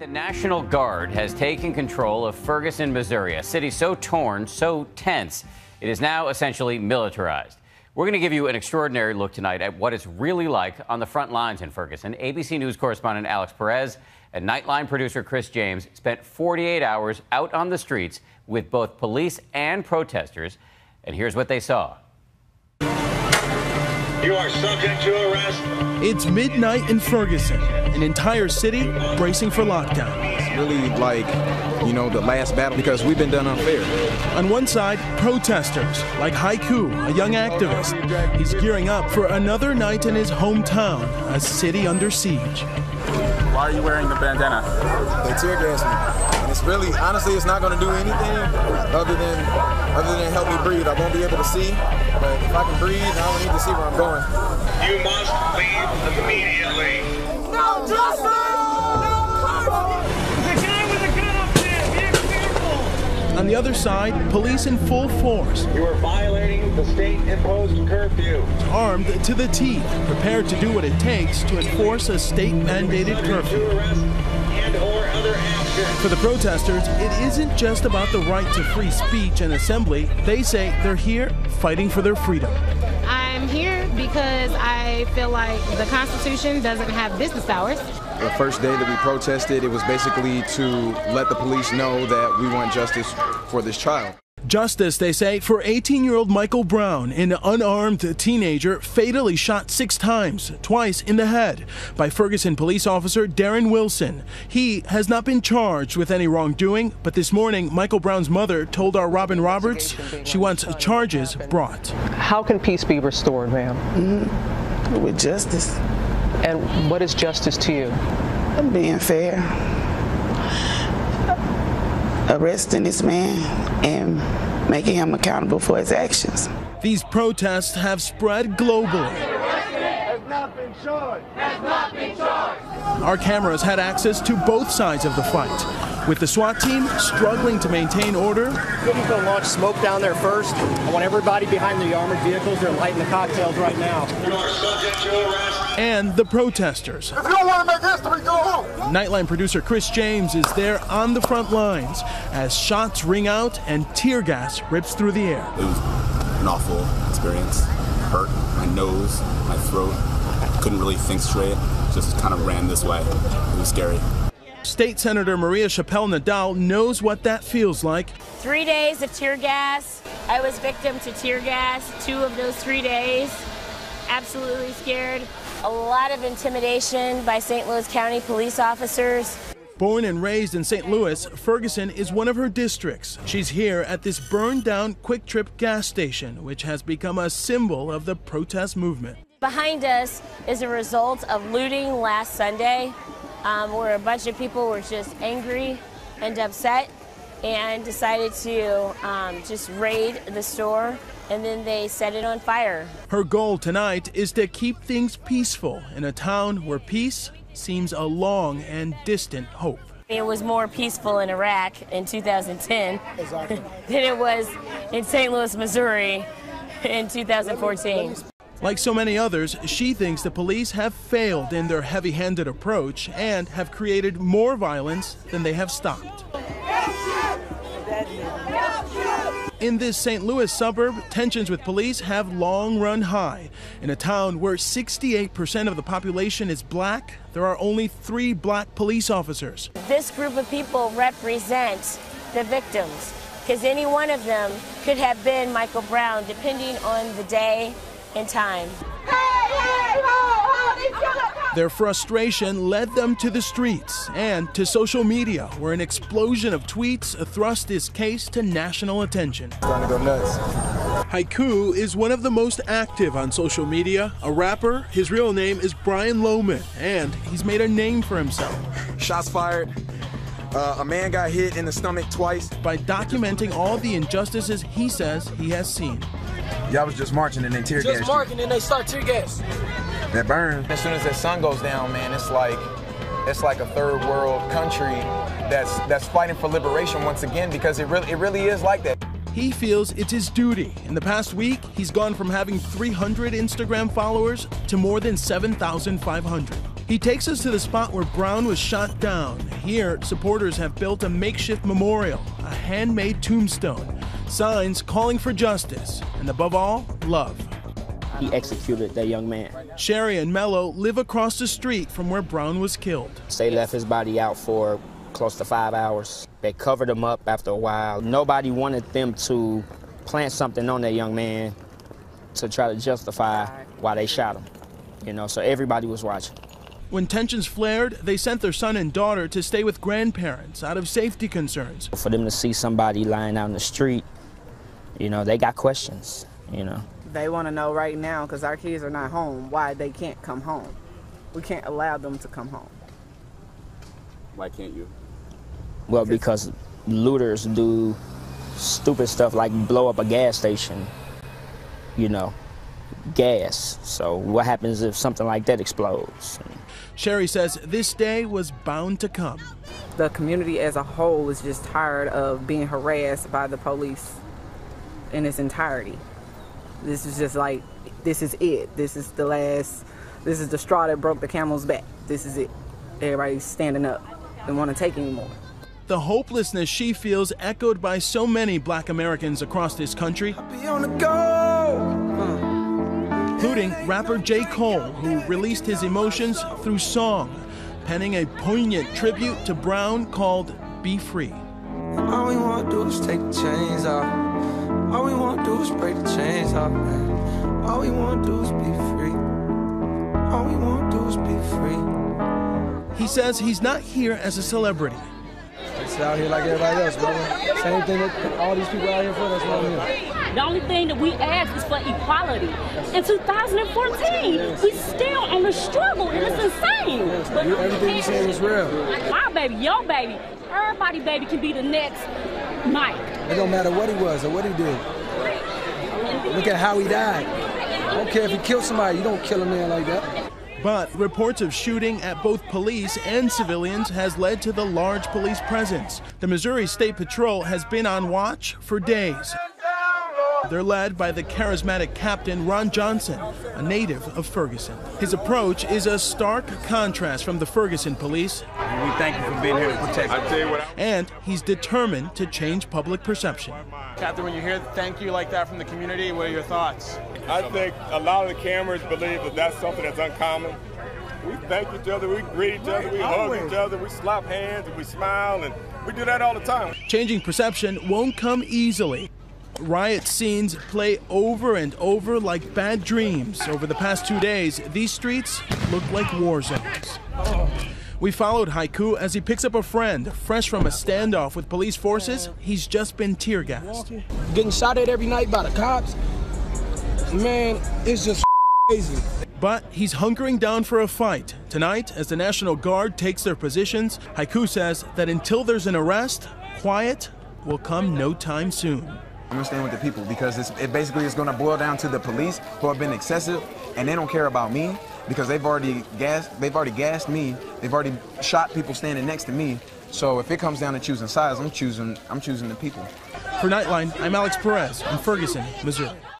The National Guard has taken control of Ferguson, Missouri, a city so torn, so tense, it is now essentially militarized. We're going to give you an extraordinary look tonight at what it's really like on the front lines in Ferguson. ABC News correspondent Alex Perez and Nightline producer Chris James spent 48 hours out on the streets with both police and protesters. And here's what they saw. You are subject to arrest. It's midnight in Ferguson, an entire city bracing for lockdown. It's really like, the last battle because we've been done unfair. On one side, protesters like Haiku, a young activist. He's gearing up for another night in his hometown, a city under siege. Why are you wearing the bandana? They tear gas me. And it's really, honestly, it's not going to do anything other than help me breathe. I won't be able to see, but if I can breathe, I don't need to see where I'm going. You must leave immediately. No justice! There's a guy with a gun up there. Be careful. On the other side, police in full force. You are violating the state-imposed curfew. Armed to the teeth, prepared to do what it takes to enforce a state-mandated curfew. For the protesters, it isn't just about the right to free speech and assembly. They say they're here fighting for their freedom. I'm here because I feel like the Constitution doesn't have business hours. The first day that we protested, it was basically to let the police know that we want justice for this child. Justice, they say, for 18-year-old Michael Brown, an unarmed teenager fatally shot 6 times, twice in the head, by Ferguson police officer Darren Wilson. He has not been charged with any wrongdoing, but this morning, Michael Brown's mother told our Robin Roberts she wants charges brought. How can peace be restored, ma'am? With justice. And what is justice to you? Being fair. Arresting this man and making him accountable for his actions. These protests have spread globally. Has not been charged. Has not been charged. Our cameras had access to both sides of the fight, with the SWAT team struggling to maintain order. Looking to launch smoke down there first. I want everybody behind the armored vehicles. They're lighting the cocktails right now. You are subject to arrest. And the protesters. If you don't want to make history, go home. Nightline producer Chris James is there on the front lines as shots ring out and tear gas rips through the air. It was an awful experience. Hurt my nose, my throat. I couldn't really think straight. Just kind of ran this way. It was scary. State Senator Maria Chappelle-Nadal knows what that feels like. 3 days of tear gas. I was victim to tear gas 2 of those 3 days. Absolutely scared. A lot of intimidation by St. Louis County police officers. Born and raised in St. Louis, Ferguson is one of her districts. She's here at this burned-down Quick Trip gas station, which has become a symbol of the protest movement. Behind us is a result of looting last Sunday, where a bunch of people were just angry and upset and decided to just raid the store, and then they set it on fire. Her goal tonight is to keep things peaceful in a town where peace seems a long and distant hope. It was more peaceful in Iraq in 2010 than it was in St. Louis, Missouri in 2014. Like so many others, she thinks the police have failed in their heavy-handed approach and have created more violence than they have stopped. In this St. Louis suburb, tensions with police have long run high. In a town where 68% of the population is black, there are only 3 black police officers. This group of people represent the victims, because any one of them could have been Michael Brown, depending on the day and time. Their frustration led them to the streets and to social media, where an explosion of tweets thrust this case to national attention. Starting to go nuts. Haiku is one of the most active on social media, a rapper. His real name is Brian Lohman, and he's made a name for himself. Shots fired. A man got hit in the stomach twice. By documenting all the injustices he says he has seen. Y'all was just marching and they tear gas. Just marching and they start tear gas. That burn. As soon as that sun goes down, man, it's like a third world country that's fighting for liberation once again, because it really is like that. He feels it's his duty. In the past week, he's gone from having 300 Instagram followers to more than 7,500. He takes us to the spot where Brown was shot down. Here, supporters have built a makeshift memorial, a handmade tombstone, signs calling for justice, and above all, love. He executed that young man. Sherry and Mello live across the street from where Brown was killed. They left his body out for close to 5 hours. They covered him up after a while. Nobody wanted them to plant something on that young man to try to justify why they shot him. You know, so everybody was watching. When tensions flared, they sent their son and daughter to stay with grandparents out of safety concerns. For them to see somebody lying out in the street, you know, they got questions, you know. They want to know right now, because our kids are not home, why they can't come home. We can't allow them to come home. Why can't you? Well, because looters do stupid stuff like blow up a gas station, you know, gas. So what happens if something like that explodes? Sherry says this day was bound to come. The community as a whole is just tired of being harassed by the police in its entirety. This is just like, this is it. This is the straw that broke the camel's back. This is it. Everybody's standing up and want to take anymore. The hopelessness she feels echoed by so many Black Americans across this country, including rapper J. Cole, who released his emotions through song, penning a poignant tribute to Brown called Be Free. All we want to do is take the chains off. All we want to do is break the chains off, man. All we want to do is be free. All we want to do is be free. He says he's not here as a celebrity. It's out here like everybody else, brother. Same thing that all these people out here for, that's what I'm here. The only thing that we ask is for equality. In 2014, we still on the struggle, and it's insane. But everything you say is real. My baby, your baby, everybody baby can be the next Mike. It don't matter what he was or what he did. Look at how he died. I don't care if he killed somebody, you don't kill a man like that. But reports of shooting at both police and civilians has led to the large police presence. The Missouri State Patrol has been on watch for days. They're led by the charismatic Captain Ron Johnson, a native of Ferguson. His approach is a stark contrast from the Ferguson police. We thank you for being here to protect us. And he's determined to change public perception. Captain, when you hear thank you like that from the community, what are your thoughts? I think a lot of the cameras believe that that's something that's uncommon. We thank each other, we greet each other, we hug each other, we slap hands, and we smile, and we do that all the time. Changing perception won't come easily. Riot scenes play over and over like bad dreams. Over the past 2 days, these streets look like war zones. We followed Haiku as he picks up a friend, fresh from a standoff with police forces. He's just been tear gassed. Getting shot at every night by the cops, man, it's just crazy. But he's hunkering down for a fight. Tonight, as the National Guard takes their positions, Haiku says that until there's an arrest, quiet will come no time soon. I'm gonna stand with the people because it basically is gonna boil down to the police who have been excessive and they don't care about me because they've already gassed me, they've already shot people standing next to me. So if it comes down to choosing sides, I'm choosing the people. For Nightline, I'm Alex Perez in Ferguson, Missouri.